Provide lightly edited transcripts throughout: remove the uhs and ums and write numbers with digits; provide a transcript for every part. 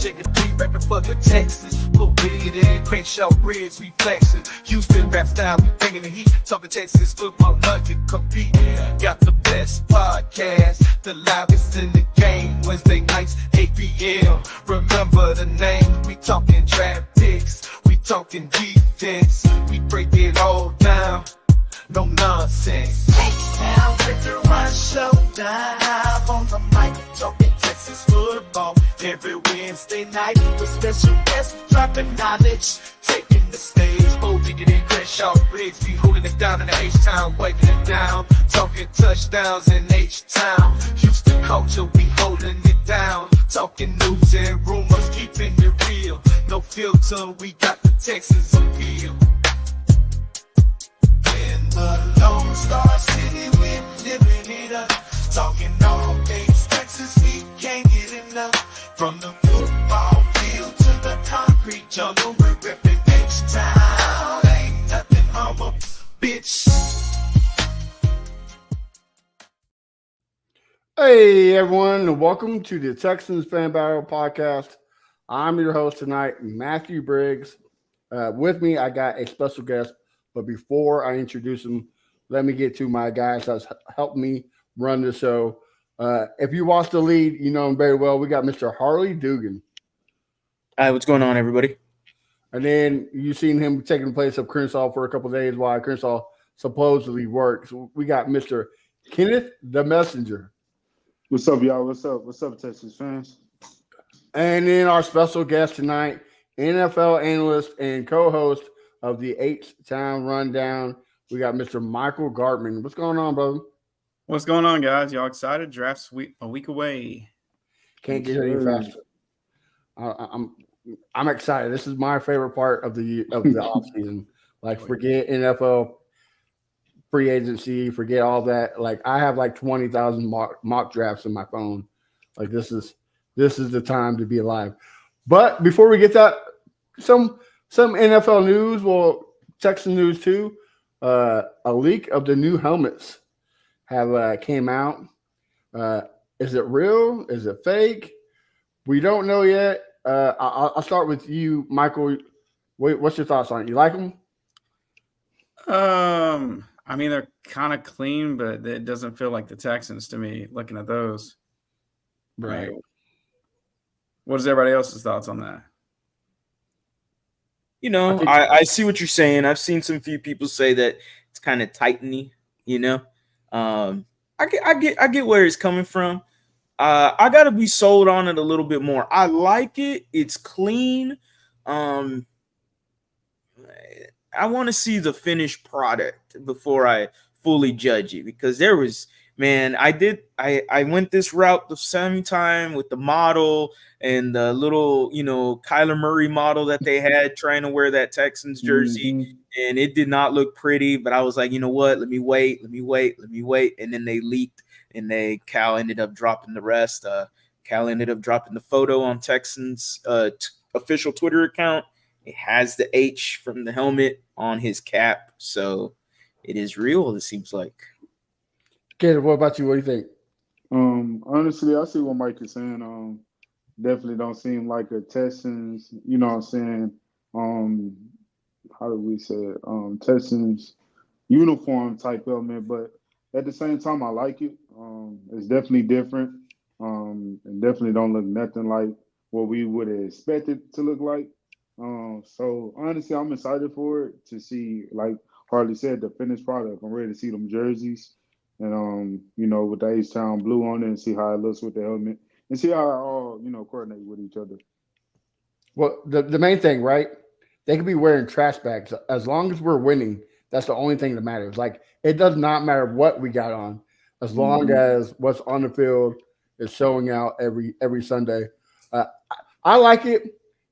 JFD rapping for the Texas. Full with it, Crenshaw Bridge, reflection. Houston rap style, we bringing the heat. Talking Texas football, nothing compete. Got the best podcast, the loudest in the game. Wednesday nights, 8 p.m. Remember the name. We talking draft picks, we talking defense. We break it all down, no nonsense. H-Town, Victor Run Showdown. On the mic, talking Texas football. Every Wednesday night, with special guests dropping knowledge, taking the stage. Oh, digging in Crenshaw Briggs, be holding it down in the H-Town, wiping it down. Talking touchdowns in H-Town. Houston culture, we holding it down. Talking news and rumors, keeping it real. No filter, we got the Texas appeal. In the Lone Star City, we're living it up. Talking all things Texas, we can't get enough. From the football field to the concrete jungle, we're ripping H-Town. Ain't nothing humble, bitch. Hey everyone, and welcome to the Texans Fan Battle Podcast. I'm your host tonight, Matthew Briggs. With me, I got a special guest, but before I introduce him, let me get to my guys that's helped me run the show. If you watch the lead, you know him very well. We got Mr. Harley Dugan. Hi, what's going on, everybody? And then you've seen him taking the place of Crenshaw for a couple of days while Crenshaw supposedly works. We got Mr. Kenneth the Messenger. What's up, y'all? What's up? What's up, Texas fans? And then our special guest tonight, NFL analyst and co-host of the H-Town Rundown, we got Mr. Michael Gartman. What's going on, brother? What's going on, guys? Y'all excited? Draft's a week away. Can't get any faster. I'm excited. This is my favorite part of the off season. Like, forget NFL free agency, forget all that. Like, I have like 20,000 mock drafts in my phone. Like, this is the time to be alive. But before we get that, some NFL news, well, Texan news too. A leak of the new helmets have came out. Is it real? Is it fake? We don't know yet. I'll start with you, Michael. What's your thoughts on it? You like them? I mean, they're kind of clean, but it doesn't feel like the Texans to me, looking at those. Right. What is everybody else's thoughts on that? You know, I see what you're saying. I've seen some few people say that it's kind of tighteny, you know. I get where it's coming from. I gotta be sold on it a little bit more. I like it. It's clean. I want to see the finished product before I fully judge it, because there was, man, I went this route the same time with the model and the little, you know, Kyler Murray model that they had trying to wear that Texans jersey. Mm-hmm. And it did not look pretty, but I was like, you know what? Let me wait. And then they leaked, and Cal ended up dropping the rest. Cal ended up dropping the photo on Texans official Twitter account. It has the H from the helmet on his cap, so it is real, it seems like. Kid, what about you? What do you think? Honestly, I see what Mike is saying. Definitely don't seem like a Texans, you know what I'm saying? How do we say it? Texans uniform type element, but at the same time, I like it. It's definitely different. And definitely don't look nothing like what we would have expected to look like. So honestly, I'm excited for it to see, like Harley said, the finished product. I'm ready to see them jerseys and you know, with the H-Town blue on it, and see how it looks with the helmet and see how it all, you know, coordinate with each other. Well, the main thing, right? They could be wearing trash bags as long as we're winning. That's the only thing that matters. Like, it does not matter what we got on, as long as what's on the field is showing out every Sunday. I like it,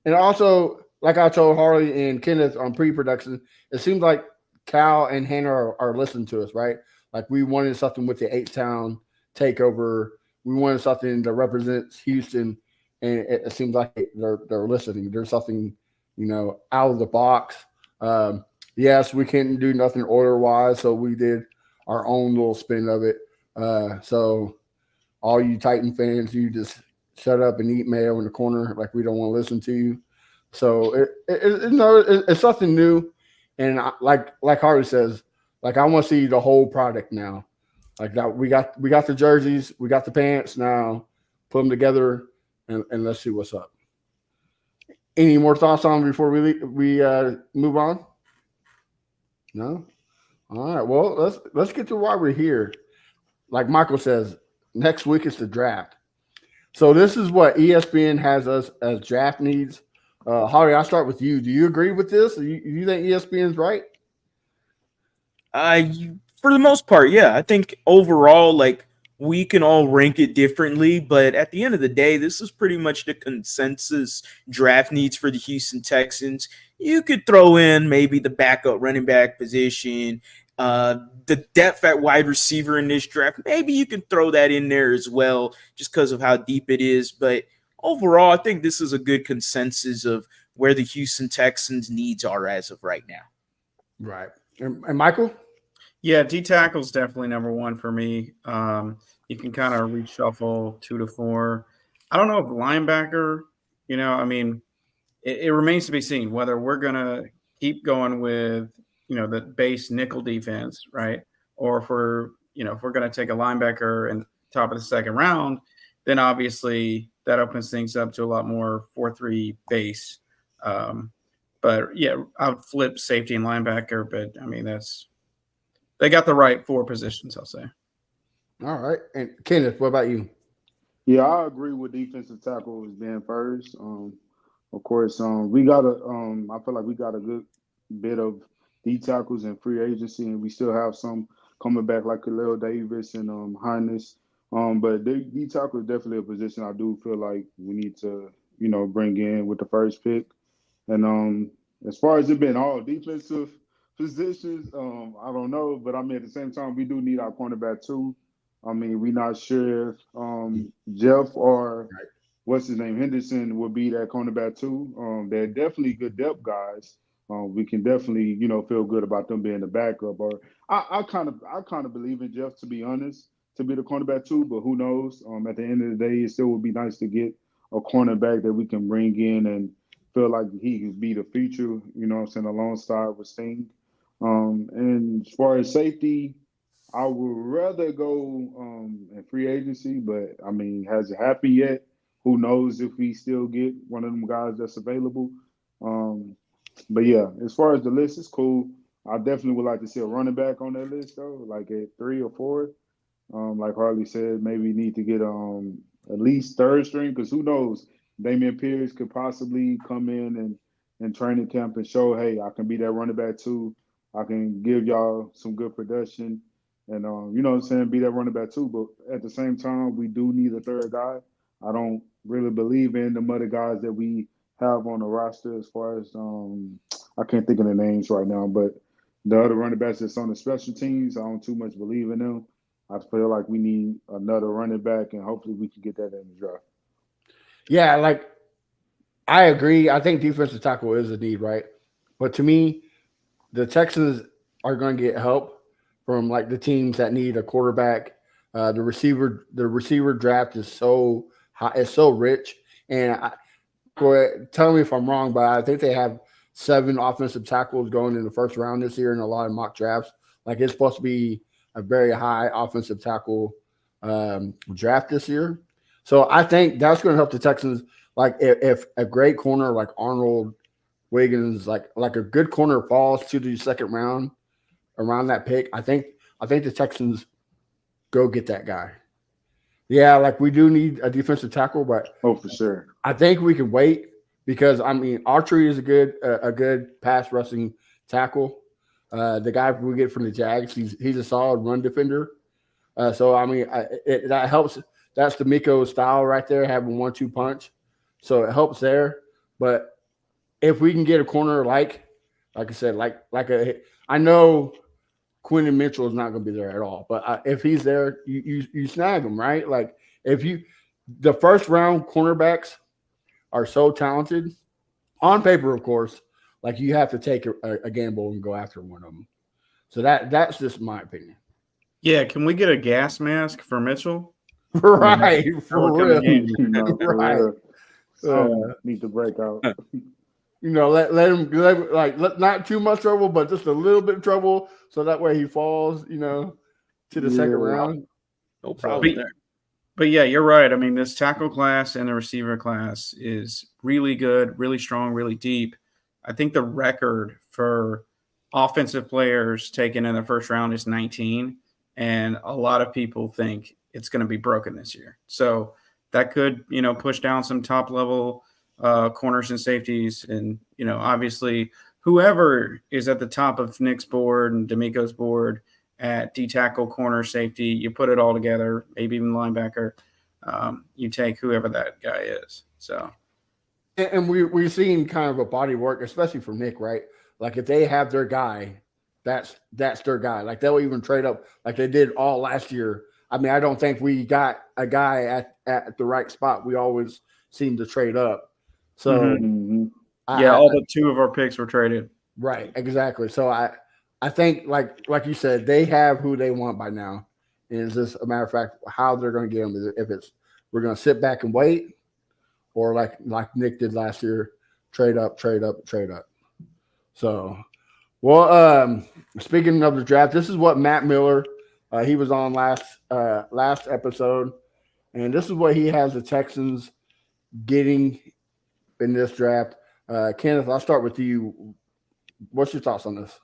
and also, like I told Harley and Kenneth on pre-production, it seems like Cal and Hannah are listening to us, right? Like, we wanted something with the H-Town takeover. We wanted something that represents Houston, and it seems like they're listening. There's something, you know, out of the box. Yes, we couldn't do nothing order-wise, so we did our own little spin of it. So all you Titan fans, you just shut up and eat mayo in the corner, like we don't want to listen to you. So it's something new, and like Harvey says, like I want to see the whole product now. Like that, we got the jerseys, we got the pants now. Put them together, and let's see what's up. Any more thoughts on before we move on? No. All right. Well, let's get to why we're here. Like Michael says, next week is the draft. So this is what ESPN has us as draft needs. Holly, I'll start with you. Do you agree with this? Do you think ESPN's right? For the most part, yeah. I think overall, like, we can all rank it differently, but at the end of the day, this is pretty much the consensus draft needs for the Houston Texans. You could throw in maybe the backup running back position, the depth at wide receiver in this draft. Maybe you can throw that in there as well, just because of how deep it is. But overall, I think this is a good consensus of where the Houston Texans' needs are as of right now. Right. And Michael? Yeah, D tackle is definitely number one for me. You can kind of reshuffle 2 to 4. I don't know if linebacker, I mean, it remains to be seen whether we're going to keep going with, the base nickel defense, right? Or if we're going to take a linebacker in top of the second round, then obviously that opens things up to a lot more 4-3 base. But yeah, I would flip safety and linebacker, but I mean, they got the right 4 positions, I'll say. All right. And Kenneth, what about you? Yeah, I agree with defensive tackle as being first. Of course, we got I feel like we got a good bit of D tackles in free agency, and we still have some coming back like Khalil Davis and Hines. But D tackle is definitely a position I do feel like we need to, bring in with the first pick. And as far as it being all defensive positions, I don't know, but I mean at the same time we do need our cornerback too. I mean, we're not sure if Jeff or what's his name, Henderson, will be that cornerback too. They're definitely good depth guys. We can definitely, feel good about them being the backup. Or I kind of believe in Jeff, to be honest, to be the cornerback too. But who knows? At the end of the day, it still would be nice to get a cornerback that we can bring in and feel like he could be the future. Alongside with Sting. And as far as safety, I would rather go in free agency, but I mean, has it happened yet? Who knows if we still get one of them guys that's available? But yeah, as far as the list, it's cool. I definitely would like to see a running back on that list though, like at 3 or 4. Like Harley said, maybe need to get at least third string because who knows? Damian Pierce could possibly come in training camp and show, hey, I can be that running back too. I can give y'all some good production. And, you know what I'm saying, be that running back too. But at the same time, we do need a third guy. I don't really believe in the other guys that we have on the roster as far as I can't think of the names right now. But the other running backs that's on the special teams, I don't too much believe in them. I feel like we need another running back, and hopefully we can get that in the draft. Yeah, like I agree. I think defensive tackle is a need, right? But to me, the Texans are going to get help from like the teams that need a quarterback. The receiver draft is so high, it's so rich, and tell me if I'm wrong, but I think they have 7 offensive tackles going in the first round this year in a lot of mock drafts. Like it's supposed to be a very high offensive tackle draft this year. So I think that's going to help the Texans. Like if a great corner like Arnold Wiggins, like a good corner falls to the second round around that pick, I think the Texans go get that guy. Yeah, like we do need a defensive tackle, but for sure, I think we can wait because I mean Archery is a good pass rushing tackle. The guy we get from the Jags, he's a solid run defender. So I mean that helps. That's the Miko style right there, having 1-2 punch. So it helps there. But if we can get a corner like I said, I know Quentin Mitchell is not going to be there at all. But if he's there, you snag him, right? Like the first round cornerbacks are so talented on paper, of course. Like you have to take a gamble and go after one of them. So that's just my opinion. Yeah, can we get a gas mask for Mitchell? Right, That for would come in real. handy. No, for Right. real. Some need to break out. You know, let him not too much trouble, but just a little bit of trouble, so that way he falls, you know, to the second Yeah. round. No problem there. But yeah, you're right. I mean, this tackle class and the receiver class is really good, really strong, really deep. I think the record for offensive players taken in the first round is 19, and a lot of people think it's going to be broken this year. So that could, you know, push down some top level corners and safeties, and you know, obviously, whoever is at the top of Nick's board and D'Amico's board at D tackle, corner, safety, you put it all together, maybe even linebacker. You take whoever that guy is. So, And we've seen kind of a body work, especially from Nick, right? Like if they have their guy, that's their guy. Like they'll even trade up, like they did all last year. I mean, I don't think we got a guy at the right spot. We always seem to trade up. So, Mhm. all but 2 of our picks were traded. Right, exactly. So I think like you said, they have who they want by now. And it's just a matter of fact how they're going to get them. If it's we're going to sit back and wait, or like Nick did last year, trade up. So, well, speaking of the draft, this is what Matt Miller, he was on last episode, and this is what he has the Texans getting in this draft. Kenneth, I'll start with you. What's your thoughts on this?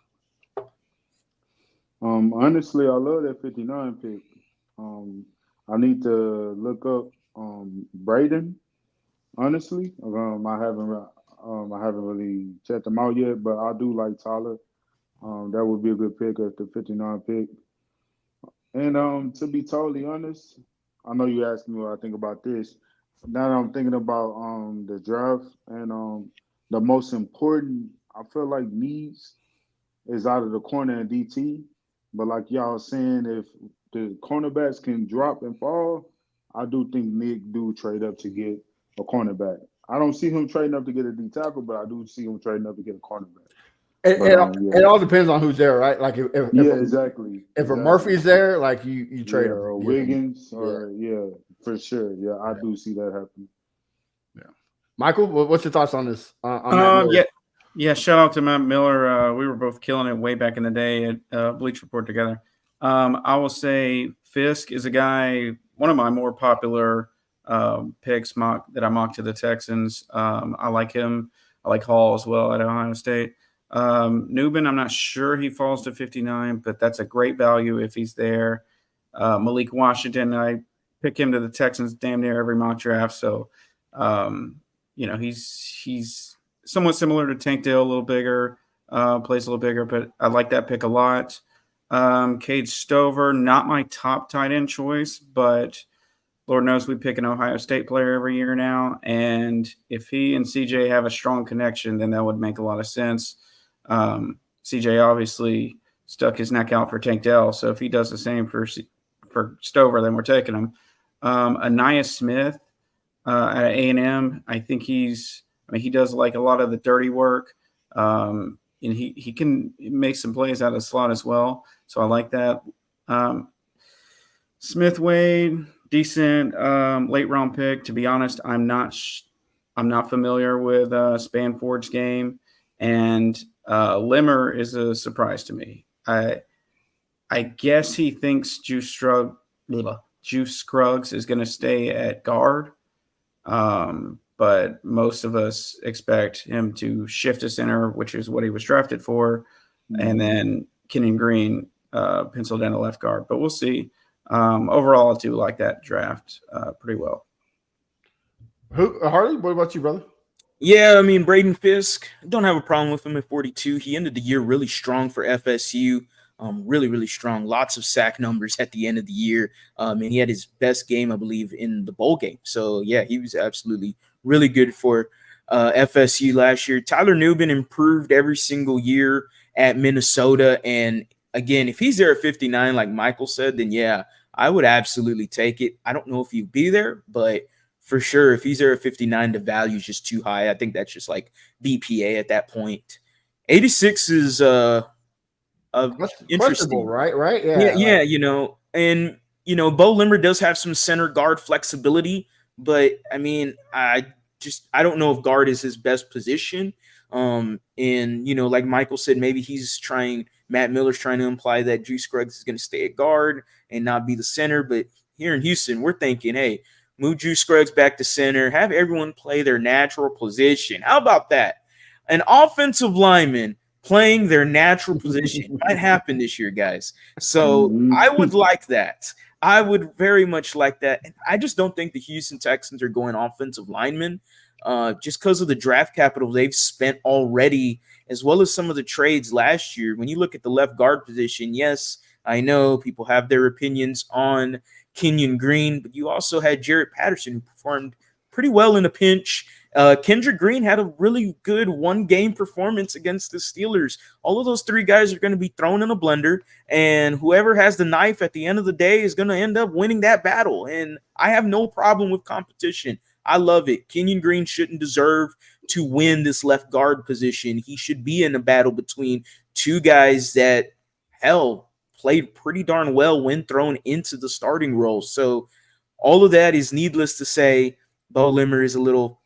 Honestly, I love that 59 pick. I need to look up Braden. Honestly, I haven't really checked them out yet, but I do like Tyler. That would be a good pick at the 59 pick. And to be totally honest, I know you asked me what I think about this. Now that I'm thinking about the draft and the most important, I feel like needs is out of the corner and DT. But like y'all saying, if the cornerbacks can drop and fall, I do think Nick do trade up to get a cornerback. I don't see him trading up to get a D tackle, but I do see him trading up to get a cornerback. It all depends on who's there, right? Like if exactly. If a Murphy's there, like you trade or him. Wiggins, or for sure. Yeah, I do see that happening. Yeah, Michael, what's your thoughts on this? Yeah. Shout out to Matt Miller. We were both killing it way back in the day at Bleach Report together. I will say Fisk is a guy, one of my more popular picks that I mocked to the Texans. I like him. I like Hall as well at Ohio State. Newman, I'm not sure he falls to 59, but that's a great value if he's there. Malik Washington, I pick him to the Texans damn near every mock draft. So, he's somewhat similar to Tank Dale, a little bigger, plays a little bigger, but I like that pick a lot. Cade Stover, not my top tight end choice, but Lord knows we pick an Ohio State player every year now. And if he and CJ have a strong connection, then that would make a lot of sense. CJ obviously stuck his neck out for Tank Dell. So if he does the same for Stover, then we're taking him. Aniyah Smith at A&M, I think he does like a lot of the dirty work. And he can make some plays out of the slot as well. So I like that. Smith Wade, decent late round pick. To be honest, I'm not familiar with Spanford's game, and Limmer is a surprise to me. I guess he thinks Juice Scruggs is going to stay at guard, but most of us expect him to shift to center, which is what he was drafted for, and then Kenyon Green penciled in a left guard. But we'll see. Overall, I do like that draft pretty well. Harley, what about you, brother? Yeah, I mean, Braden Fisk, don't have a problem with him at 42. He ended the year really strong for FSU. Really, really strong. Lots of sack numbers at the end of the year. And he had his best game, I believe, in the bowl game. So, yeah, he was absolutely really good for FSU last year. Tyler Nubin improved every single year at Minnesota. And, again, if he's there at 59, like Michael said, then, yeah, I would absolutely take it. I don't know if he'd be there, but for sure, if he's there at 59, the value is just too high. I think that's just like BPA at that point. 86 is interesting, right? Yeah, you know, and Bo Limmer does have some center guard flexibility, but I mean, I don't know if guard is his best position. And like Michael said, maybe Matt Miller's trying to imply that Drew Scruggs is going to stay at guard and not be the center. But here in Houston, we're thinking, hey, move Drew Scruggs back to center, have everyone play their natural position. How about that? An offensive lineman playing their natural position might happen this year, guys. So I would like that. I would very much like that. And I just don't think the Houston Texans are going offensive linemen just because of the draft capital they've spent already, as well as some of the trades last year. When you look at the left guard position, yes, I know people have their opinions on Kenyon Green, but you also had Jarrett Patterson, who performed pretty well in a pinch. Kendrick Green had a really good one-game performance against the Steelers. All of those three guys are going to be thrown in a blender, and whoever has the knife at the end of the day is going to end up winning that battle. And I have no problem with competition. I love it. Kenyon Green shouldn't deserve to win this left guard position. He should be in a battle between two guys that, hell, played pretty darn well when thrown into the starting role. So all of that is needless to say. Bo Limmer is a little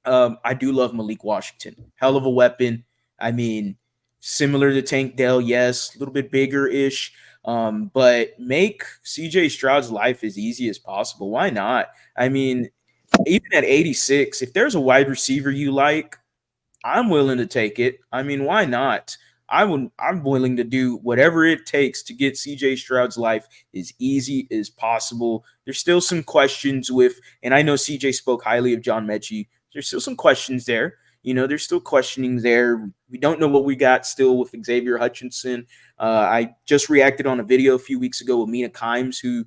I do love Malik Washington. Hell of a weapon. I mean, similar to Tank Dell, yes, a little bit bigger-ish. But make CJ Stroud's life as easy as possible. Why not? I mean, even at 86, if there's a wide receiver you like, I'm willing to take it. I mean, why not? I'm willing to do whatever it takes to get CJ Stroud's life as easy as possible. There's still some questions with, and I know CJ spoke highly of John Mechie. There's still some questions there. There's still questioning there. We don't know what we got still with Xavier Hutchinson. I just reacted on a video a few weeks ago with Mina Kimes, who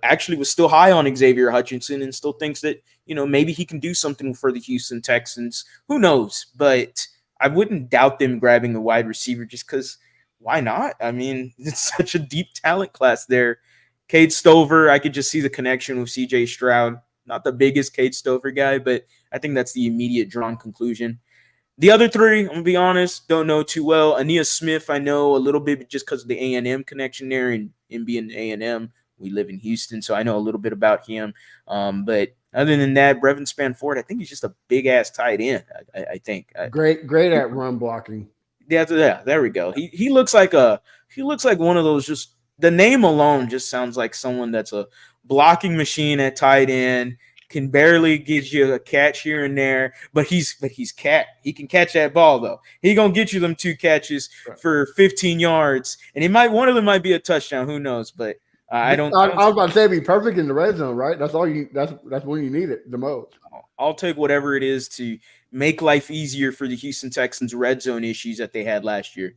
actually was still high on Xavier Hutchinson and still thinks that, maybe he can do something for the Houston Texans. Who knows? But I wouldn't doubt them grabbing a wide receiver just because why not? I mean, it's such a deep talent class there. Cade Stover, I could just see the connection with CJ Stroud. Not the biggest Cade Stover guy, but I think that's the immediate drawn conclusion. The other three, I'm going to be honest, don't know too well. Ainias Smith, I know a little bit just because of the A&M connection there, and him being A&M. We live in Houston, so I know a little bit about him. But other than that, Brevin Spanford, I think he's just a big-ass tight end, I think. Great at run blocking. Yeah, there we go. He looks like one of those, just the name alone just sounds like someone that's a blocking machine at tight end, can barely get you a catch here and there, but he's cat. He can catch that ball though. He gonna get you them 2 catches for 15 yards, and one of them might be a touchdown. Who knows? But I was about to say be perfect in the red zone, right? That's all you. That's when you need it the most. I'll take whatever it is to make life easier for the Houston Texans' red zone issues that they had last year.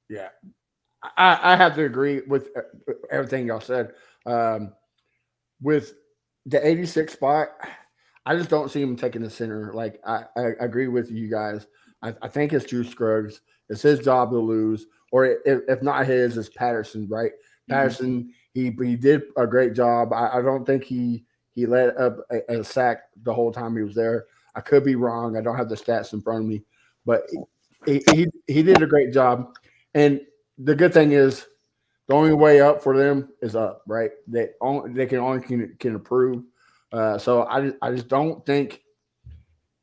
Yeah, I have to agree with everything y'all said. With the 86 spot, I just don't see him taking the center. Like I agree with you guys. I think it's Drew Scruggs. It's his job to lose, or if not his, it's Patterson, right? Patterson, he did a great job. I don't think he let up a sack the whole time he was there. I could be wrong. I don't have the stats in front of me, but he did a great job. And the good thing is, the only way up for them is up, right? They can only improve. So I just don't think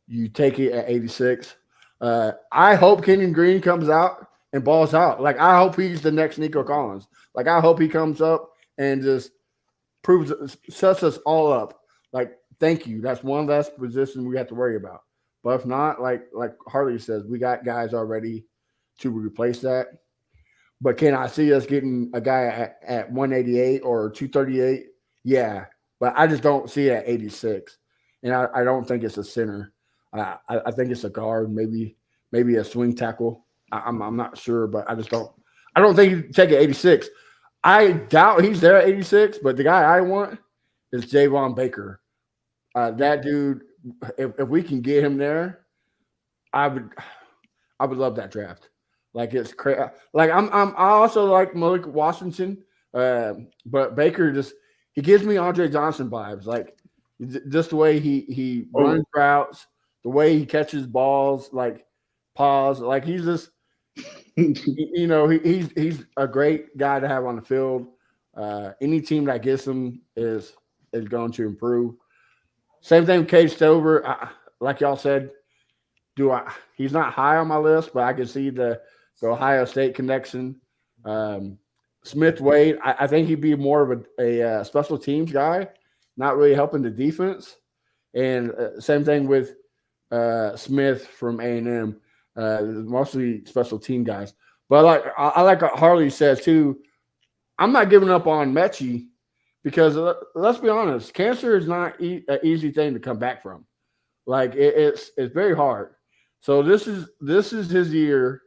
you take it at 86. I hope Kenyon Green comes out and balls out. Like I hope he's the next Nico Collins. Like I hope he comes up and just sets us all up. Like thank you. That's one less position we have to worry about. But if not, like Harley says, we got guys already to replace that. But can I see us getting a guy at 188 or 238? Yeah, but I just don't see it at 86. And I don't think it's a center. I think it's a guard, maybe a swing tackle. I'm not sure, but I don't think you take it 86. I doubt he's there at 86, but the guy I want is Javon Baker. That dude, if we can get him there, I would love that draft. Like it's crazy. Like I also like Malik Washington, but Baker he gives me Andre Johnson vibes. Like just the way he runs routes, the way he catches balls, like pause. Like he's just he's a great guy to have on the field. Any team that gets him is going to improve. Same thing with Cade Stover. Like y'all said, he's not high on my list, but I can see the Ohio State connection. Smith Wade, I think he'd be more of a special teams guy, not really helping the defense. And same thing with Smith from A&M, mostly special team guys. But I like what Harley says too. I'm not giving up on Mechie because let's be honest, cancer is not an easy thing to come back from. Like it's very hard. So this is his year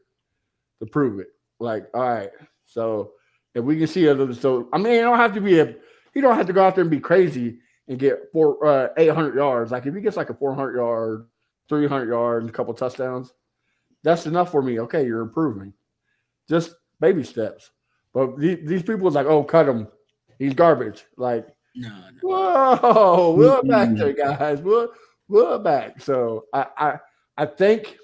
to prove it. Like, all right, so if we can see others, so I mean, you don't have to go out there and be crazy and get 800 yards. Like if he gets like a 400 yard, 300 yards, and a couple touchdowns, that's enough for me. Okay, you're improving. Just baby steps. But these people is like, oh, cut him. He's garbage. Like, No. whoa, we're back there, guys. We're back. So I think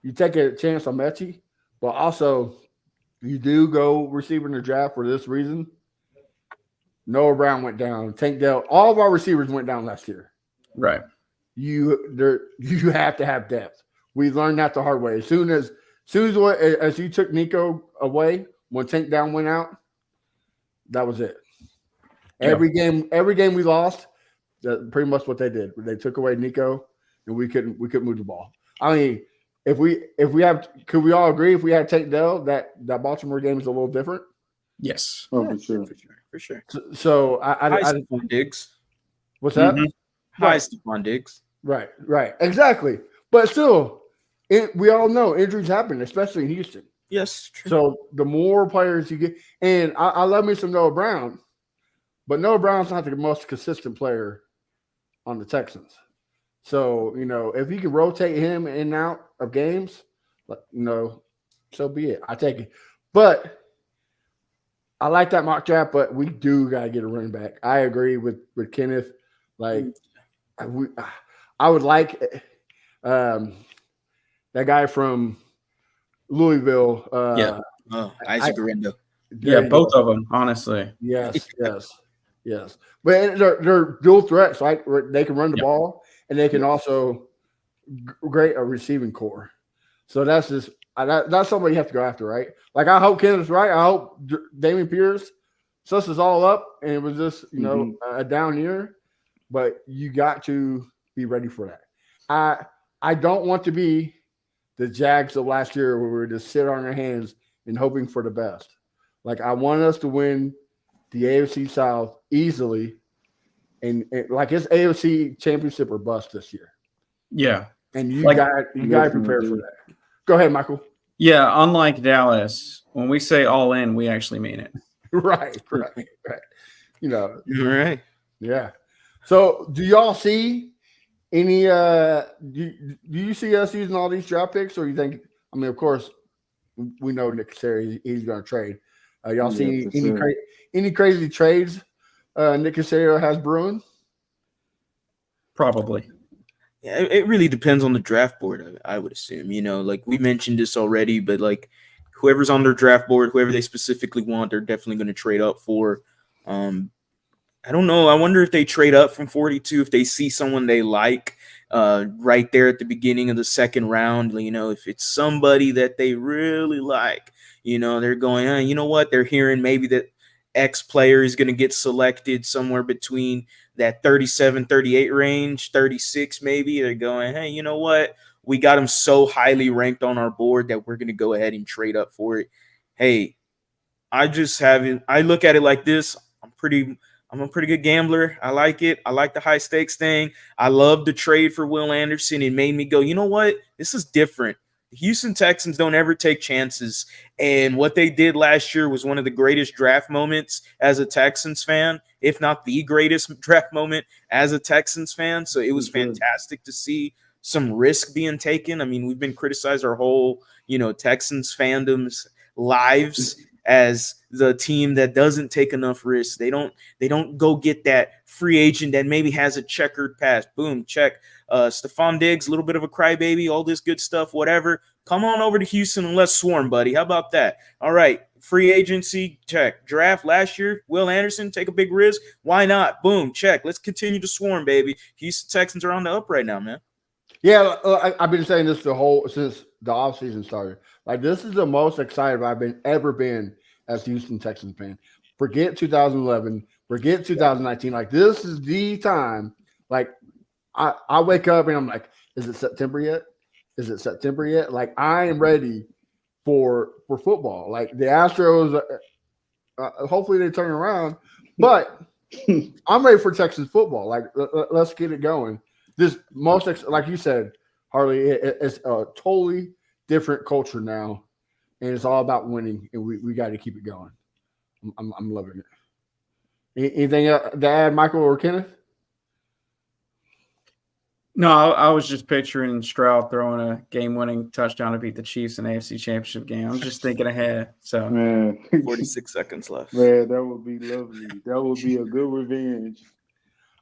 you take a chance on Mechie, but also you do go receiver in the draft for this reason. Noah Brown went down. Tank Dell, all of our receivers went down last year. Right. You have to have depth. We learned that the hard way. As soon as you took Nico away, when Tank Down went out, that was it. Every game we lost, that's pretty much what they did. They took away Nico, and we couldn't move the ball. I mean, could we all agree if we had Tank Dell that Baltimore game is a little different? Yes. Oh, for sure. For sure. So Hi, Stephon Diggs. What's that? Mhm. Hi, Stephon Diggs. Right, exactly. But still, we all know injuries happen, especially in Houston. Yes, true. So the more players you get, and I love me some Noah Brown, but Noah Brown's not the most consistent player on the Texans. So, if you can rotate him in and out of games, so be it. I take it. But I like that mock draft, but we do got to get a running back. I agree with Kenneth. Like, I would like that guy from Louisville. Isaac Garendo. Yeah, both of them, honestly. Yes. But they're dual threats, right? They can run the ball, and they can also great a receiving core. So that's just that's somebody you have to go after, right? Like I hope Kenneth's right. I hope Damian Pierce sus is all up, and it was just a down year. But you got to be ready for that. I don't want to be the Jags of last year where we were just sit on our hands and hoping for the best. Like I want us to win the AFC South easily, and like it's AFC championship or bust this year. Yeah. And you got to prepare for that. Go ahead, Michael. Yeah, unlike Dallas, when we say all in, we actually mean it. Right. All right. Yeah. So do y'all see any do you see us using all these draft picks, or you think, I mean, of course we know Nick Casario, he's going to trade. Y'all see any crazy trades Nick Casario has brewing? Probably. Yeah, it really depends on the draft board, I would assume. Like we mentioned this already, but like whoever's on their draft board, whoever they specifically want, they're definitely going to trade up for. I don't know. I wonder if they trade up from 42 if they see someone they like right there at the beginning of the second round. If it's somebody that they really like, they're going, you know what? They're hearing maybe that X player is going to get selected somewhere between that 37, 38 range, 36 maybe. They're going, hey, you know what? We got him so highly ranked on our board that we're going to go ahead and trade up for it. Hey, I look at it like this. I'm a pretty good gambler. I like it. I like the high stakes thing. I love the trade for Will Anderson. It made me go, you know what? This is different. The Houston Texans don't ever take chances. And what they did last year was one of the greatest draft moments as a Texans fan, if not the greatest draft moment as a Texans fan. So it was fantastic to see some risk being taken. I mean, we've been criticized our whole, Texans fandom's lives as the team that doesn't take enough risks. They don't go get that free agent that maybe has a checkered past. Boom, check. Stephon Diggs, a little bit of a crybaby, all this good stuff, whatever. Come on over to Houston and let's swarm, buddy. How about that? All right. Free agency, check. Draft last year, Will Anderson, take a big risk. Why not? Boom, check. Let's continue to swarm, baby. Houston Texans are on the up right now, man. Yeah, I've been saying this since the offseason started. Like, this is the most excited I've ever been as a Houston Texans fan. Forget 2011, forget 2019. Like, this is the time. Like, I wake up and I'm like, is it September yet? Is it September yet? Like, I am ready for football. Like, the Astros, hopefully they turn around, but I'm ready for Texas football. Like, let's get it going. This like you said, Harley, it's a totally different culture now, and it's all about winning, and we got to keep it going. I'm loving it. Anything to add, Michael or Kenneth? No, I was just picturing Stroud throwing a game-winning touchdown to beat the Chiefs in the AFC Championship game. I'm just thinking ahead. So, Man, 46 seconds left. man, that would be lovely. That would be a good revenge.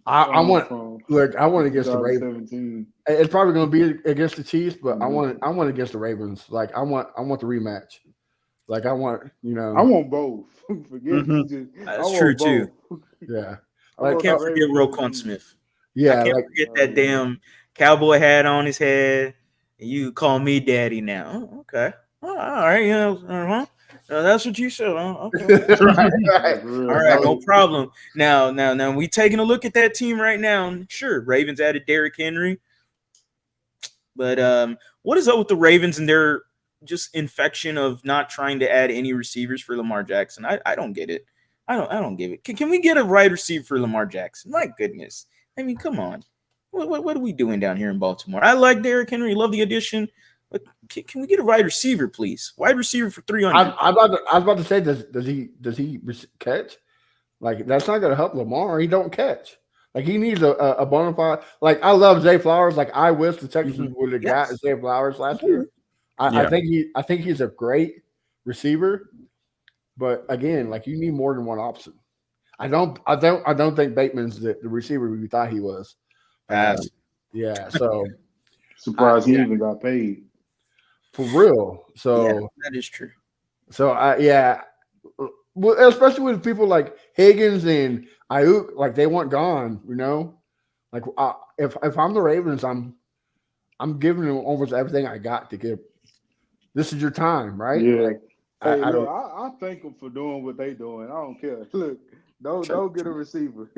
I want against the Ravens. 2017. It's probably going to be against the Chiefs, but I want against the Ravens. Like, I want the rematch. Like, I want both. Forget Mhm. That's true too. Yeah. I can't forget Roquan Smith. Yeah, I can't like, forget that damn cowboy hat on his head. And you call me daddy now. Oh, okay. Oh, all right. Yeah. That's what you said. Okay. right. All right. No problem. Now we taking a look at that team right now. Sure, Ravens added Derrick Henry. But what is up with the Ravens and their just infection of not trying to add any receivers for Lamar Jackson? I don't get it. I don't get it. Can we get a wide receiver for Lamar Jackson? My goodness. I mean, come on. What are we doing down here in Baltimore? I like Derrick Henry. Love the addition. But can we get a wide receiver, please? Wide receiver for 300. I was about to say, does he catch? Like, that's not going to help Lamar. He don't catch. Like, he needs a bona fide. Like, I love Zay Flowers. Like, I wish the Texans would have got Zay Flowers last year. I think he's a great receiver. But again, like, you need more than one option. I don't think Bateman's the receiver we thought he was. Yeah, so surprised he even got paid. For real. So yeah, that is true. So well, especially with people like Higgins and Ayuk, like, they want gone, Like, if I'm the Ravens, I'm giving them almost everything I got to give. This is your time, right? Yeah. Like, Hey, I thank them for doing what they doing. I don't care. Look, don't get a receiver.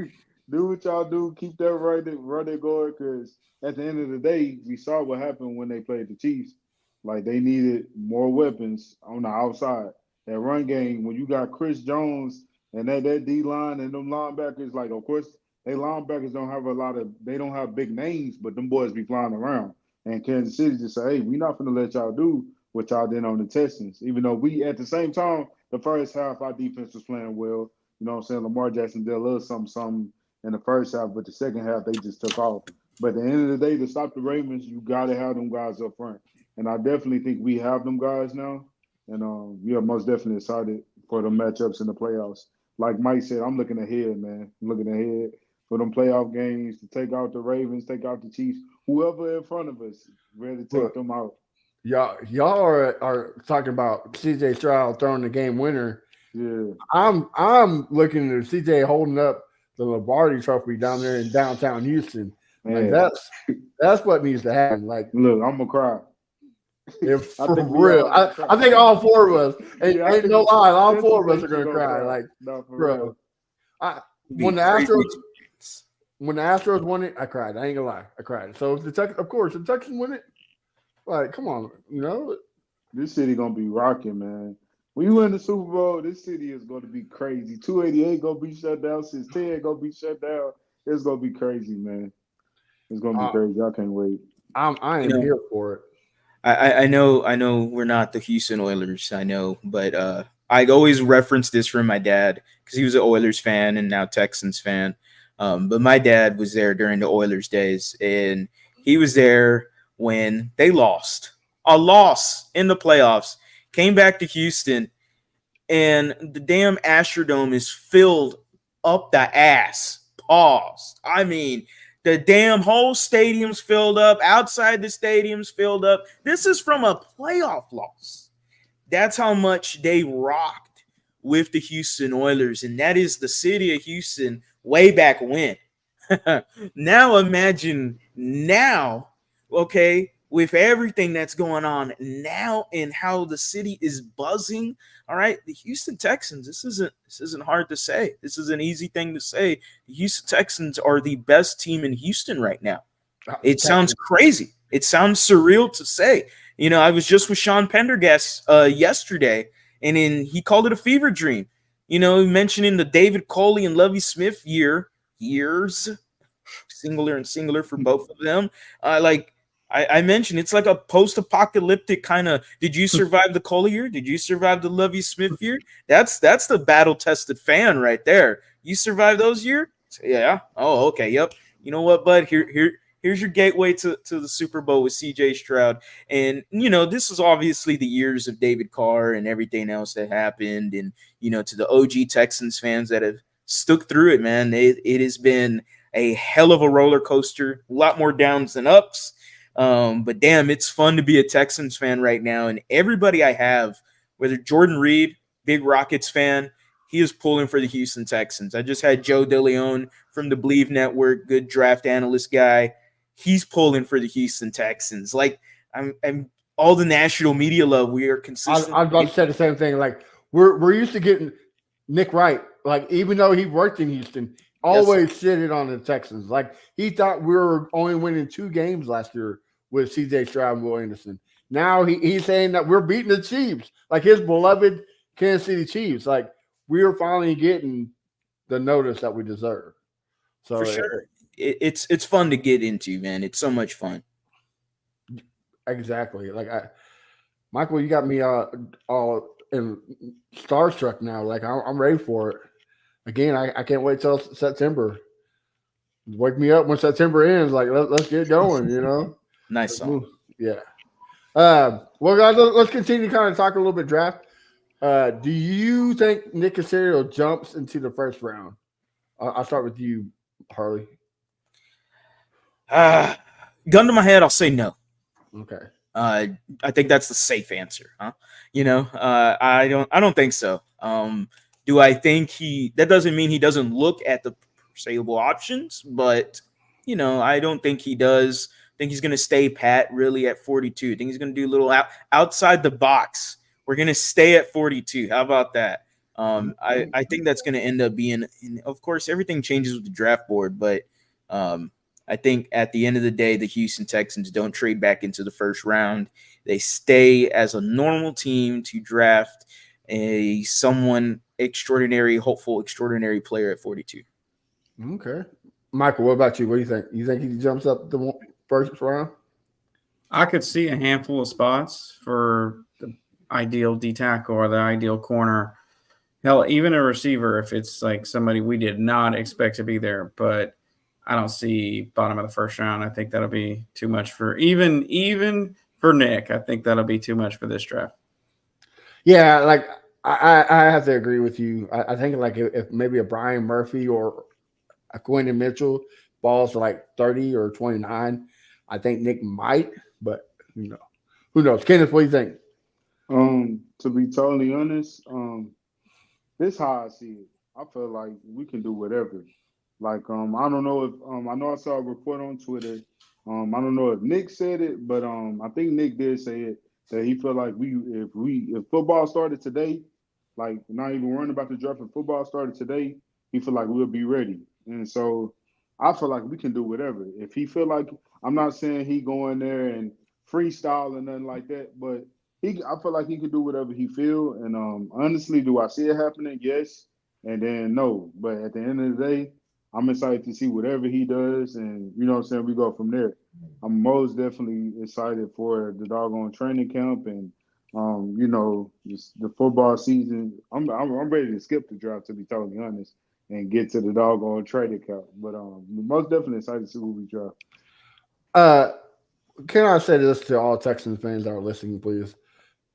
Do what y'all do. Keep that run it going. Because at the end of the day, we saw what happened when they played the Chiefs. Like, they needed more weapons on the outside. That run game, when you got Chris Jones and that D line and them linebackers, like, of course, they linebackers don't have big names, but them boys be flying around. And Kansas City just say, hey, we're not going to let y'all do what y'all did on the Texans. Even though we, at the same time, the first half, our defense was playing well. You know what I'm saying? Lamar Jackson did a little something in the first half, but the second half, they just took off. But at the end of the day, to stop the Ravens, you got to have them guys up front. And I definitely think we have them guys now. And we are most definitely excited for the matchups in the playoffs. Like Mike said, I'm looking ahead, man. I'm looking ahead for them playoff games to take out the Ravens, take out the Chiefs, whoever in front of us, ready to take them out. Y'all are talking about CJ Stroud throwing the game winner. Yeah. I'm looking at CJ holding up the Lombardi Trophy down there in downtown Houston. Man. Like, that's what needs to happen. Like, look, I'm gonna cry. If for real, I think all four of us. Ain't no lie, all four of us are gonna cry. Like, bro, when the Astros won it, I cried. I ain't gonna lie, I cried. So if the Texans win it, like, come on, this city gonna be rocking, man. When you win the Super Bowl, this city is gonna be crazy. 288 gonna be shut down. 610 gonna be shut down. It's gonna be crazy, man. It's gonna be crazy. I can't wait. I am here for it. I know we're not the Houston Oilers, I know, but I always reference this from my dad because he was an Oilers fan and now Texans fan. But my dad was there during the Oilers days, and he was there when they lost a loss in the playoffs, came back to Houston, and the damn Astrodome is filled up the ass. Pause. I mean, the damn whole stadium's filled up. Outside the stadium's filled up. This is from a playoff loss. That's how much they rocked with the Houston Oilers, and that is the city of Houston way back when. Now imagine now, okay, with everything that's going on now and how the city is buzzing. All right, the Houston Texans. This isn't hard to say. This is an easy thing to say. The Houston Texans are the best team in Houston right now. It sounds crazy. It sounds surreal to say. I was just with Sean Pendergast yesterday, and he called it a fever dream. Mentioning the David Coley and Lovie Smith years, singular and singular for both of them. I mentioned, it's like a post-apocalyptic kind of. Did you survive the Coley year? Did you survive the Lovie Smith year? That's the battle-tested fan right there. You survived those years? Yeah. Oh, okay. Yep. You know what, bud? Here's your gateway to the Super Bowl with CJ Stroud. And, this is obviously the years of David Carr and everything else that happened. And, to the OG Texans fans that have stuck through it, man, it has been a hell of a roller coaster, a lot more downs than ups. But damn, it's fun to be a Texans fan right now. And everybody I have, whether Jordan Reed, big Rockets fan, he is pulling for the Houston Texans. I just had Joe DeLeon from the Believe Network, good draft analyst guy. He's pulling for the Houston Texans. Like, I'm all the national media love. We are consistent. I was about to say the same thing. Like, we're used to getting Nick Wright. Like, even though he worked in Houston, always shitted on the Texans. Like, he thought we were only winning 2 games last year with CJ Stroud and Will Anderson. Now he's saying that we're beating the Chiefs, like his beloved Kansas City Chiefs. Like, we are finally getting the notice that we deserve. So for sure, it's fun to get into, man. It's so much fun. Exactly. Like, Michael, you got me all in starstruck now. Like, I'm ready for it. Again, I can't wait till September. Wake me up when September ends. Like, let's get going. Nice song. Yeah. Well, guys, let's continue to kind of talk a little bit draft. Do you think Nick Caserio jumps into the first round? I'll start with you, Harley. Gun to my head, I'll say no. Okay. I think that's the safe answer, huh? I don't think so. Do I think that doesn't mean he doesn't look at the saleable options, but I don't think he does. I think he's going to stay pat really at 42. I think he's going to do a little outside the box. We're going to stay at 42. How about that? I think that's going to end up being, and of course, everything changes with the draft board, but I think at the end of the day, the Houston Texans don't trade back into the first round. They stay as a normal team to draft someone extraordinary, hopeful, extraordinary player at 42. Okay. Michael, what about you? What do you think? You think he jumps up the first round? I could see a handful of spots for the ideal D tackle or the ideal corner. Hell, even a receiver if it's like somebody we did not expect to be there. But I don't see bottom of the first round. I think that'll be too much for even for Nick. I think that'll be too much for this draft. Yeah, like I have to agree with you. I think like if maybe a Brian Murphy or a Quentin Mitchell falls to like 30 or 29, I think Nick might, but who knows? Kenneth, what do you think? To be totally honest, this is how I see it. I feel like we can do whatever. Like, I don't know if I know I saw a report on Twitter. I don't know if Nick said it, but I think Nick did say it that he felt like if football started today, like not even worrying about the draft, if football started today, he feel like we'll be ready. And so I feel like we can do whatever. If he feel like, I'm not saying he go in there and freestyle and nothing like that, but I feel like he can do whatever he feel. And honestly, do I see it happening? Yes. And then no. But at the end of the day, I'm excited to see whatever he does, and you know what I'm saying, we go from there. I'm most definitely excited for the doggone training camp and just the football season. I'm ready to skip the draft, to be totally honest, and get to the doggone training camp. But most definitely excited to see who we draft. Can I say this to all Texans fans that are listening, please?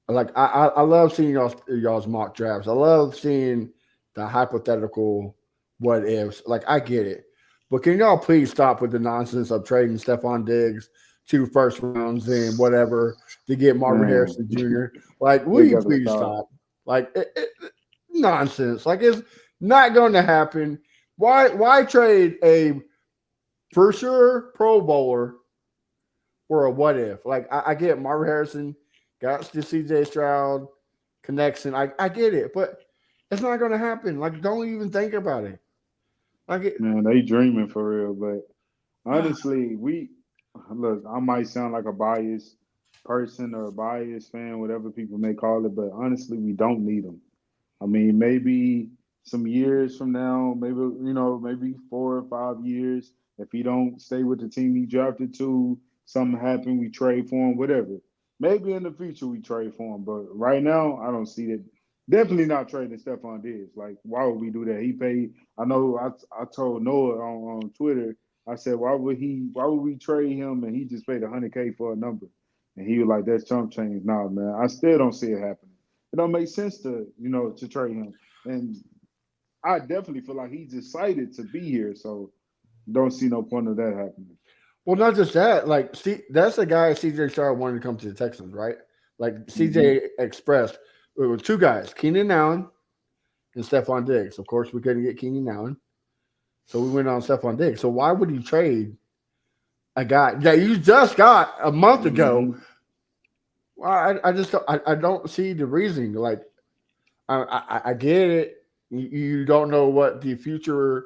Like I love seeing y'all's mock drafts. I love seeing the hypothetical what ifs. Like, I get it. But can y'all please stop with the nonsense of trading Stephon Diggs 2 first rounds and whatever to get Marvin Harrison Jr.? Like, will you please stop? Like, nonsense. Like it's not going to happen. Why trade a for sure Pro Bowler for a what if? Like I get Marvin Harrison got the CJ Stroud connection. I get it, but it's not going to happen. Like don't even think about it. Like it, Man, they dreaming for real. But honestly, look. I might sound like a biased person or a biased fan, whatever people may call it. But honestly, we don't need them. I mean, maybe some years from now, maybe 4 or 5 years, if he don't stay with the team he drafted to, something happen, we trade for him, whatever. Maybe in the future we trade for him, but right now I don't see that. Definitely not trading Stephon Diggs. Like, why would we do that? He paid. I know. I told Noah on Twitter. I said, why would we trade him? And he just paid $100K for a number, and he was like, that's chump change. Nah, man, I still don't see it happening. It don't make sense to trade him. And I definitely feel like he's excited to be here. So don't see no point of that happening. well, not just that. Like, see, that's the guy CJ Stroud wanted to come to the Texans, right? Like CJ expressed it was two guys, Keenan Allen and Stephon Diggs. Of course, we couldn't get Keenan Allen, so we went on Stephon Diggs. So why would you trade a guy that you just got a month ago? Well, I just I don't see the reasoning. Like I get it. You don't know what the future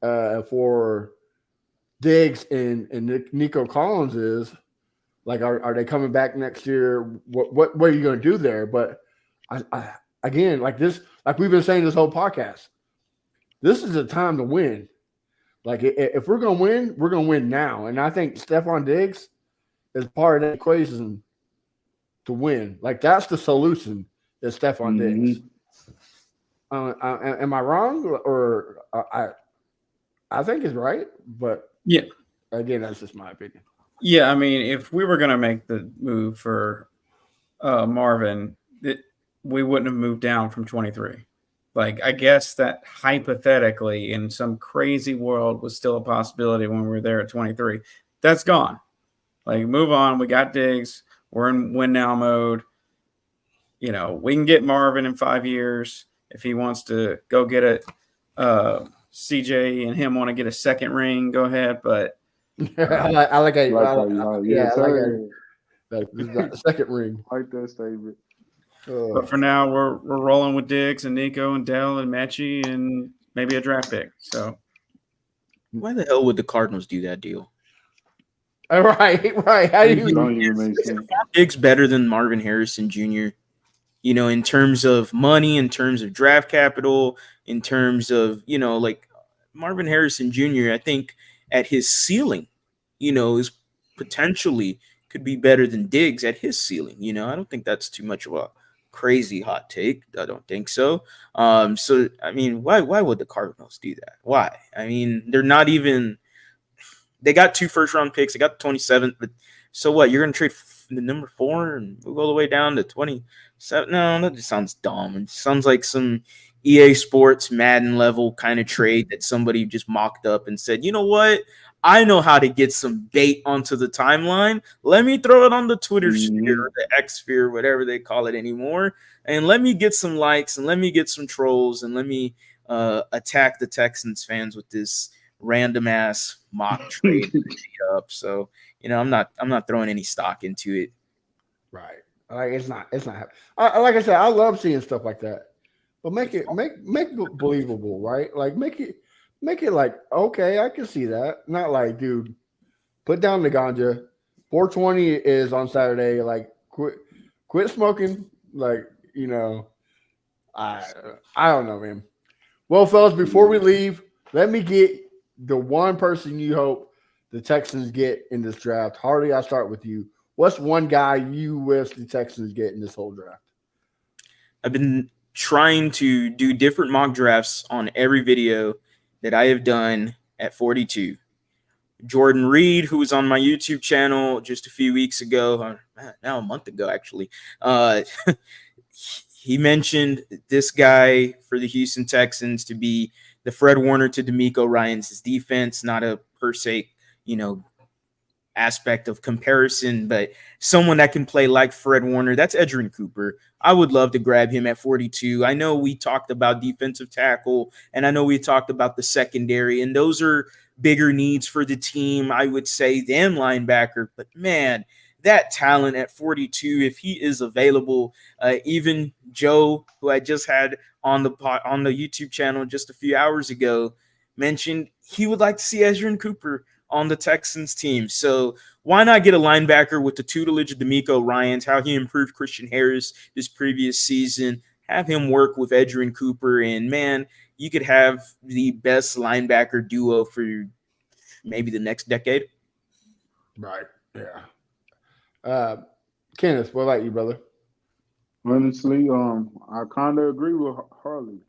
for Diggs and Nico Collins is. Like, are they coming back next year? What are you going to do there? But I again, like this, like we've been saying this whole podcast, this is a time to win. Like if we're going to win now. And I think Stephon Diggs is part of that equation to win. Like that's the solution is Stephon Diggs. Am I wrong or I think it's right, but Yeah. Again, that's just my opinion. Yeah, I mean, if we were going to make the move for Marvin, we wouldn't have moved down from 23. Like, I guess that hypothetically, in some crazy world, was still a possibility when we were there at 23. That's gone. Like, move on. We got Diggs. We're in win now mode. You know, we can get Marvin in 5 years if he wants to go get it. CJ and him want to get a second ring. Go ahead, but. I like a second ring. I like that statement. But for now, we're rolling with Diggs and Nico and Dell and Mechie and maybe a draft pick. So why the hell would the Cardinals do that deal? Right. How do you don't even make sense? Diggs better than Marvin Harrison Jr. You know, in terms of money, in terms of draft capital, in terms of like Marvin Harrison Jr. I think at his ceiling, is potentially could be better than Diggs at his ceiling. I don't think that's too much of a crazy hot take. I don't think so. So I mean, why would the Cardinals do that? Why? I mean, they're not even. They got 2 first-round picks. They got the 27th, but so what? You're going to trade the number 4 and move all the way down to 27? No, that just sounds dumb. It sounds like some EA Sports Madden level kind of trade that somebody just mocked up and said, you know what? I know how to get some bait onto the timeline. Let me throw it on the Twitter sphere or the X sphere, whatever they call it anymore, and let me get some likes and let me get some trolls and let me attack the Texans fans with this random ass mock trade up. So I'm not throwing any stock into it. Right. Like it's not like I said, I love seeing stuff like that. But make it believable, right? Like make it like, okay, I can see that. Not like, dude, put down the ganja. 420 is on Saturday. Like quit smoking. Like, I don't know, man. Well, fellas, before we leave, let me get the one person you hope the Texans get in this draft. Hardy, I'll start with you. What's one guy you wish the Texans get in this whole draft? I've been trying to do different mock drafts on every video that I have done at 42. Jordan Reed, who was on my YouTube channel just a few weeks ago, now a month ago, actually, he mentioned this guy for the Houston Texans to be the Fred Warner to DeMeco Ryans' defense, not a per se, aspect of comparison, but someone that can play like Fred Warner, that's Edgerrin Cooper. I would love to grab him at 42. I know we talked about defensive tackle, and I know we talked about the secondary, and those are bigger needs for the team, I would say, than linebacker. But man, that talent at 42, if he is available, even Joe, who I just had on the YouTube channel just a few hours ago, mentioned he would like to see Edgerrin Cooper on the Texans team. So why not get a linebacker with the tutelage of D'Amico Ryans, how he improved Christian Harris this previous season, have him work with Edgerrin Cooper, and man, you could have the best linebacker duo for maybe the next decade. Right. Yeah. Kenneth, what about you, brother? Honestly, I kind of agree with Harley.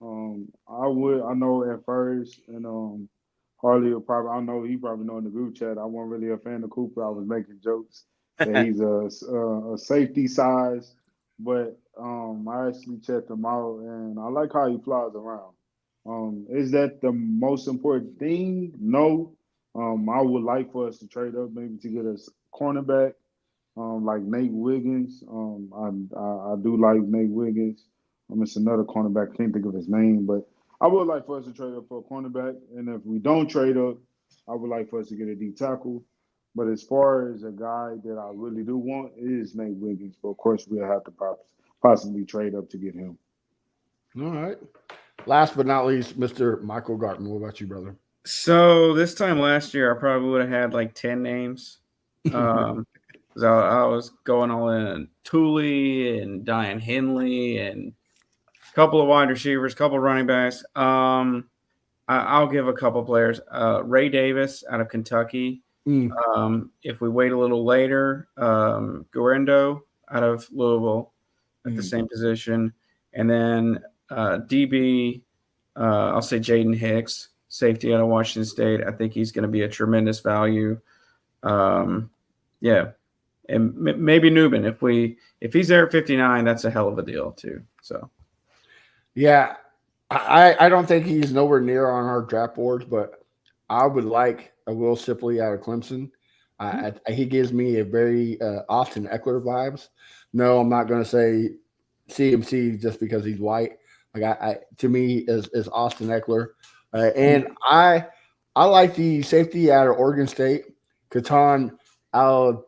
I know at first, and Harley will probably, I know he probably know in the group chat, I wasn't really a fan of Cooper. I was making jokes that he's a safety size, but I actually checked him out, and I like how he flies around. Is that the most important thing? No. I would like for us to trade up maybe to get us cornerback, like Nate Wiggins. I do like Nate Wiggins. It's another cornerback. I can't think of his name, but I would like for us to trade up for a cornerback. And if we don't trade up, I would like for us to get a D tackle. But as far as a guy that I really do want is Nate Wiggins. But of course, we'll have to possibly trade up to get him. All right. Last but not least, Mr. Michael Gartman. What about you, brother? So this time last year, I probably would have had like 10 names. So I was going all in Thule and Diane Henley and a couple of wide receivers, a couple of running backs. I'll give a couple players. Ray Davis out of Kentucky. If we wait a little later, Guerendo out of Louisville at the same position. And then DB, I'll say Jaden Hicks, safety out of Washington State. I think he's going to be a tremendous value. Yeah. And maybe Newman. If he's there at 59, that's a hell of a deal too. So, yeah, I don't think he's nowhere near on our draft boards, but I would like a Will Shipley out of Clemson. He gives me a very Austin Eckler vibes. No, I'm not going to say CMC just because he's white. Like to me is Austin Eckler, and I like the safety out of Oregon State, Katan Aldiped.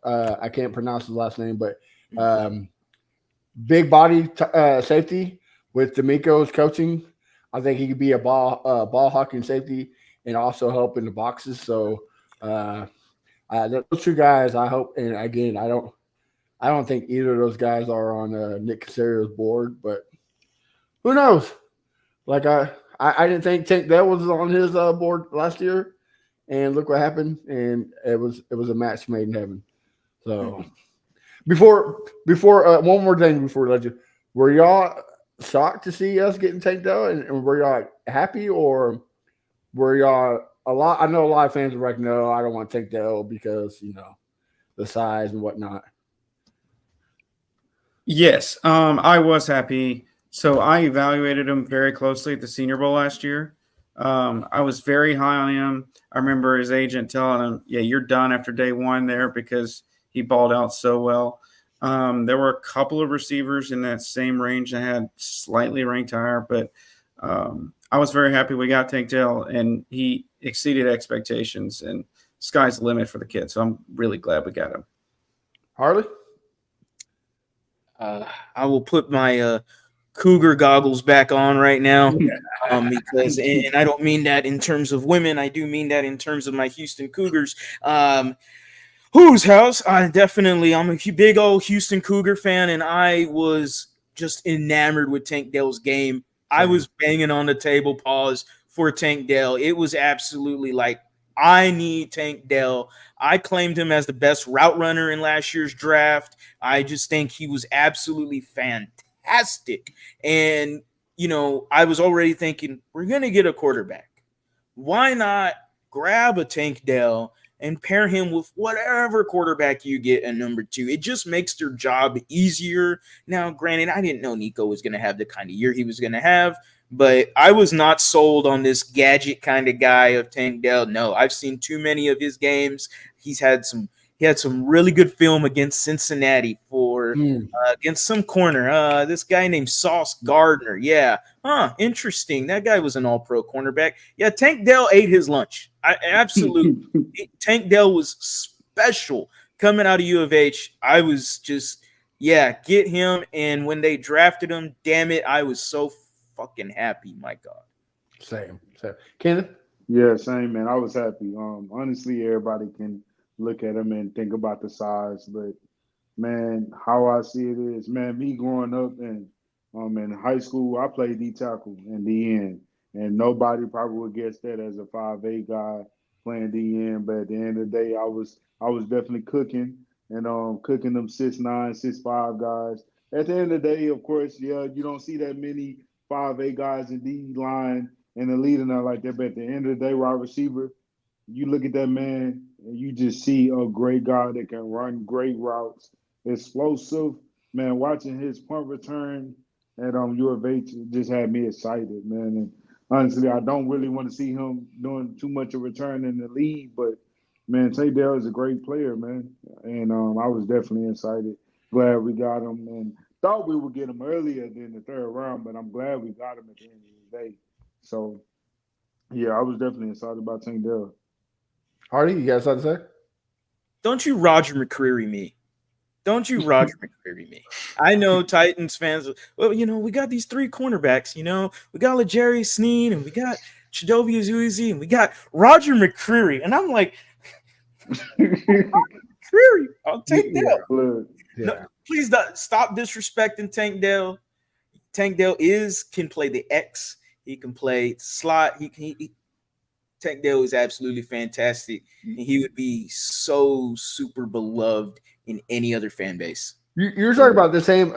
I can't pronounce his last name, but big body safety with D'Amico's coaching. I think he could be a ball hawking safety and also help in the boxes. So those two guys, I hope. And again, I don't think either of those guys are on Nick Caserio's board, but who knows? Like I didn't think Tank Dell was on his board last year, and look what happened. And it was a match made in heaven. So before one more thing before we let you, were y'all shocked to see us getting Tank Dell, and were y'all happy, or were y'all a lot? I know a lot of fans were like, no, I don't want Tank Dell because the size and whatnot. Yes, I was happy. So I evaluated him very closely at the Senior Bowl last year. I was very high on him. I remember his agent telling him, yeah, you're done after day one there because he balled out so well. There were a couple of receivers in that same range that had slightly ranked higher, but I was very happy we got Tank Dell, and he exceeded expectations, and sky's the limit for the kid. So I'm really glad we got him. Harley? I will put my Cougar goggles back on right now because, and I don't mean that in terms of women. I do mean that in terms of my Houston Cougars. Whose house? I'm a big old Houston Cougar fan, and I was just enamored with Tank Dell's game. I was banging on the table paws for Tank Dell. It was absolutely like, I need Tank Dell. I claimed him as the best route runner in last year's draft. I just think he was absolutely fantastic. And, I was already thinking, we're going to get a quarterback. Why not grab a Tank Dell and pair him with whatever quarterback you get at number 2? It just makes their job easier. Now, granted, I didn't know Nico was going to have the kind of year he was going to have, but I was not sold on this gadget kind of guy of Tank Dell. No, I've seen too many of his games. He had some really good film against Cincinnati for against some corner. This guy named Sauce Gardner. Yeah. Interesting. That guy was an all-pro cornerback. Yeah, Tank Dell ate his lunch. Absolutely. Tank Dell was special coming out of U of H. I was just, get him. And when they drafted him, damn it, I was so fucking happy. My God. Same. Kenneth? Yeah, same, man. I was happy. Honestly, everybody can look at him and think about the size, but man, how I see it is, man, me growing up and in high school, I played D tackle and D end, and nobody probably would guess that as a 5'8" guy playing D end. But at the end of the day, I was definitely cooking and cooking them 6'9", 6'5" guys. At the end of the day, of course, yeah, you don't see that many 5'8" guys in D line and the leader not like that. But at the end of the day, wide receiver, you look at that man and you just see a great guy that can run great routes, explosive. Man, watching his punt return at U of H just had me excited, man. And honestly, I don't really want to see him doing too much of return in the league, but man, Tay Dell is a great player, man. And I was definitely excited. Glad we got him, and thought we would get him earlier than the third round, but I'm glad we got him at the end of the day. So yeah, I was definitely excited about Tank Dell. Hardy, you got something to say? Don't you Roger McCreary me. Don't you Roger McCreary me. I know Titans fans, well, we got these three cornerbacks, we got LeJerry Sneed and we got Chidobe Azuizi and we got Roger McCreary. And I'm like, McCreary, I'll take that. Yeah. No, please stop disrespecting Tank Dell. Tank Dell can play the X. He can play slot. Tank Dell is absolutely fantastic, and he would be so super beloved in any other fan base. You're talking about the same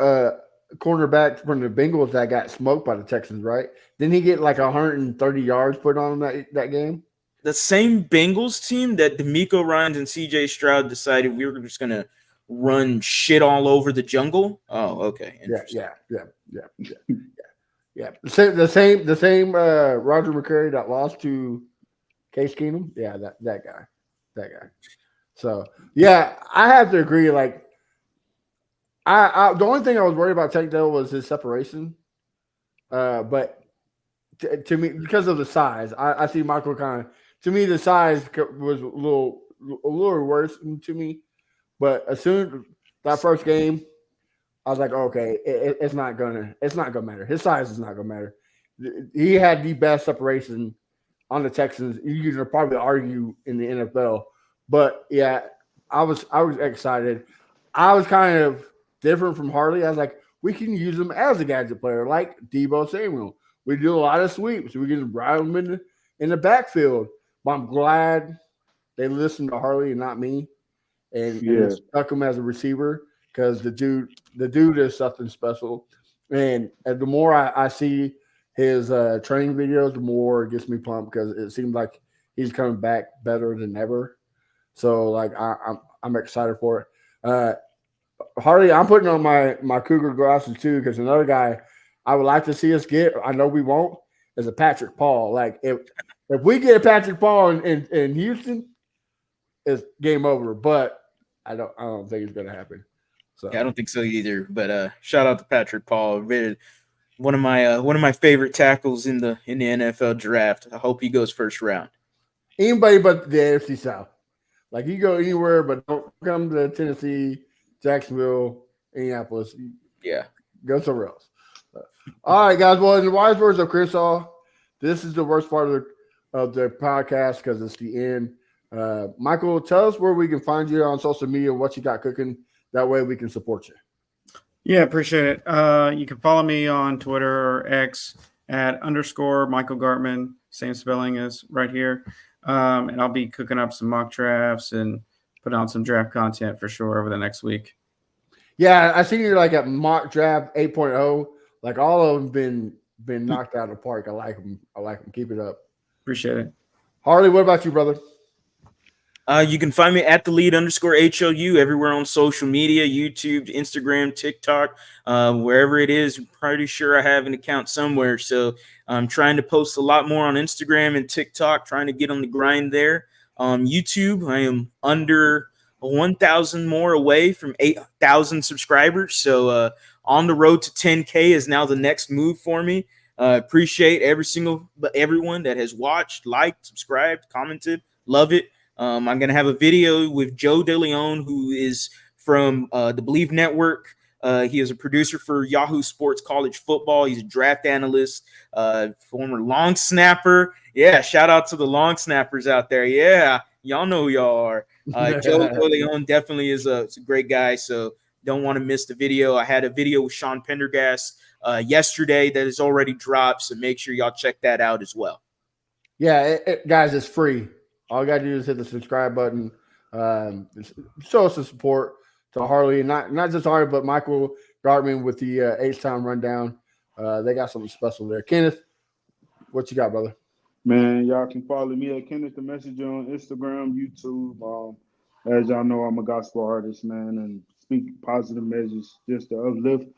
cornerback from the Bengals that got smoked by the Texans, right? Didn't he get like 130 yards put on him that game? The same Bengals team that DeMeco Ryans and CJ Stroud decided we were just going to run shit all over the jungle. Oh, okay. Yeah. The same Roger McCreary that lost to Case Keenum. Yeah, that guy. So yeah, I have to agree. Like, I the only thing I was worried about Tank Dell was his separation. But to me, because of the size, I see Michael kind of. To me, the size was a little worse to me. But as soon as that first game, I was like, okay, it's not gonna matter. His size is not gonna matter. He had the best separation on the Texans. You could probably argue in the NFL. But yeah, I was excited. I was kind of different from Harley. I was like, we can use him as a gadget player, like Deebo Samuel. We do a lot of sweeps. We can drive him in the backfield. But I'm glad they listened to Harley and not me, and stuck him as a receiver because the dude is something special. And the more I see his training videos, the more it gets me pumped because it seems like he's coming back better than ever. So like I'm excited for it. Harley, I'm putting on my Cougar glasses too because another guy I would like to see us get. I know we won't. Is a Patrick Paul. Like if we get a Patrick Paul in Houston, it's game over. But I don't think it's gonna happen. So yeah, I don't think so either. But shout out to Patrick Paul. One of my favorite tackles in the NFL draft. I hope he goes first round. Anybody but the AFC South. Like you go anywhere, but don't come to Tennessee, Jacksonville, Indianapolis. Yeah, go somewhere else. All right, guys. Well, in the wise words of Chris Hall, this is the worst part of the podcast because it's the end. Michael, tell us where we can find you on social media, what you got cooking. That way we can support you. Yeah, appreciate it. You can follow me on Twitter or X at _ Michael Gartman, same spelling as right here. And I'll be cooking up some mock drafts and put on some draft content for sure over the next week. Yeah, I seen you're like at mock draft 8.0. Like all of them been knocked out of the park. I like them. Keep it up. Appreciate it. Harley, what about you, brother? You can find me at @TheLead_HLU everywhere on social media, YouTube, Instagram, TikTok, wherever it is. I'm pretty sure I have an account somewhere. So I'm trying to post a lot more on Instagram and TikTok, trying to get on the grind there. YouTube, I am under 1,000 more away from 8,000 subscribers. So on the road to 10K is now the next move for me. Appreciate everyone that has watched, liked, subscribed, commented. Love it. I'm going to have a video with Joe DeLeon, who is from the Believe Network. He is a producer for Yahoo Sports College Football. He's a draft analyst, former long snapper. Yeah, shout out to the long snappers out there. Yeah, y'all know who y'all are. Joe DeLeon definitely is a great guy, so don't want to miss the video. I had a video with Sean Pendergast yesterday that is already dropped, so make sure y'all check that out as well. Yeah, guys, it's free. All you got to do is hit the subscribe button. Show us the support to Harley, not just Harley, but Michael Gartman with the H-Town Rundown. They got something special there. Kenneth, what you got, brother? Man, y'all can follow me at Kenneth the Messenger on Instagram, YouTube. As y'all know, I'm a gospel artist, man, and speak positive messages just to uplift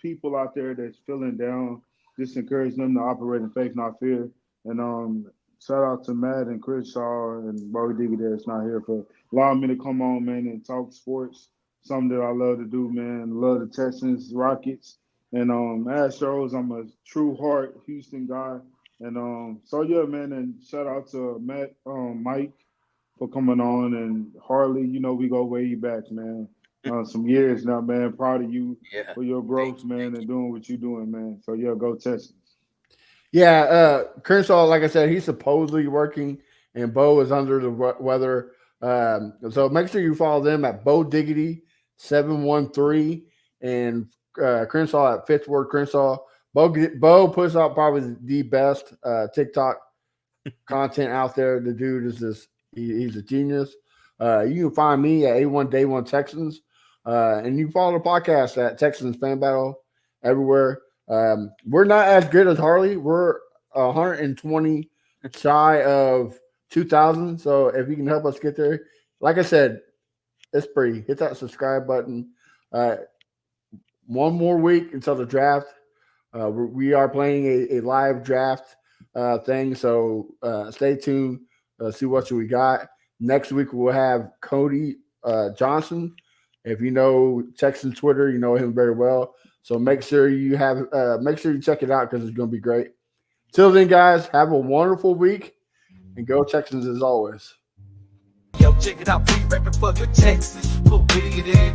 people out there that's feeling down, just encourage them to operate in faith, not fear. And shout out to Matt and Chris Shaw and Bobby Diggy that's not here for allowing me to come on, man, and talk sports. Something that I love to do, man. Love the Texans, Rockets, and Astros. I'm a true heart Houston guy. And so yeah, man, and shout out to Matt, Mike for coming on, and Harley, you know, we go way back, man. Some years now, man. Proud of you for your growth, man, and doing what you're doing, man. So yeah, go Texans. Yeah, Crenshaw, like I said, he's supposedly working, and Bo is under the weather. So make sure you follow them at Bo Diggity 713 and Crenshaw at Fifth Word Crenshaw. Bo puts out probably the best TikTok content out there. The dude is he's a genius. You can find me at A1 Day One Texans, and you can follow the podcast at Texans Fan Battle everywhere. We're not as good as Harley. We're 120 shy of 2,000. So if you can help us get there, like I said, it's free. Hit that subscribe button. One more week until the draft. We are playing a live draft thing. So stay tuned. See what we got. Next week we'll have Cody Johnson. If you know Texan Twitter, you know him very well. So make sure you check it out because it's going to be great. Till then, guys, have a wonderful week and go Texans as always. Yo, check it out, we rapping for the Texans. Put it in,